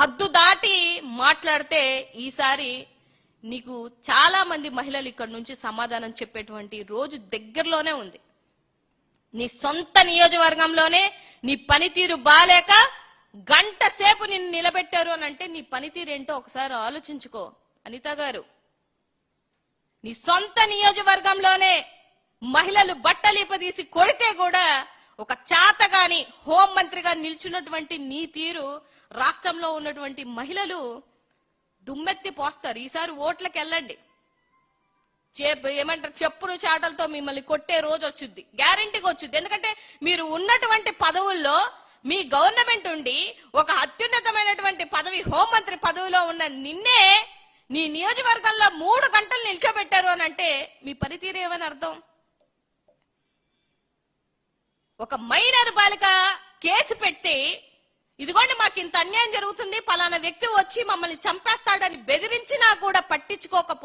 హద్దు దాటి మాట్లాడితే ఈసారి నీకు చాలా మంది మహిళలు ఇక్కడ నుంచి సమాధానం చెప్పేటువంటి రోజు దగ్గరలోనే ఉంది. నీ సొంత నియోజకవర్గంలోనే నీ పనితీరు బాలేక గంట సేపు నిన్ను నిలబెట్టారు అని అంటే నీ పనితీరు ఏంటో ఒకసారి ఆలోచించుకో అనిత గారు. నీ సొంత నియోజకవర్గంలోనే మహిళలు బట్టలిపదీసి కొడితే కూడా ఒక చాతగాని హోంమంత్రిగా నిల్చున్నటువంటి నీ తీరు రాష్ట్రంలో ఉన్నటువంటి మహిళలు దుమ్మెత్తి పోస్తారు. ఈసారి ఓట్లకు వెళ్ళండి, ఏమంటారు చెప్పులు చాటలతో మిమ్మల్ని కొట్టే రోజు వచ్చుద్ది, గ్యారంటీగా వచ్చుద్ది. ఎందుకంటే మీరు ఉన్నటువంటి పదవుల్లో మీ గవర్నమెంట్ ఉండి ఒక అత్యున్నతమైనటువంటి పదవి హోంమంత్రి పదవిలో ఉన్న నిన్నే నీ నియోజకవర్గంలో 3 గంటలు నిల్చోబెట్టారు అని అంటే మీ పనితీరు ఏమని అర్థం? ఒక మైనర్ బాలిక కేసు పెట్టి ఇదిగోండి మాకు ఇంత అన్యాయం జరుగుతుంది, పలానా వ్యక్తి వచ్చి మమ్మల్ని చంపేస్తాడని బెదిరించినా కూడా పట్టించుకోకపోతే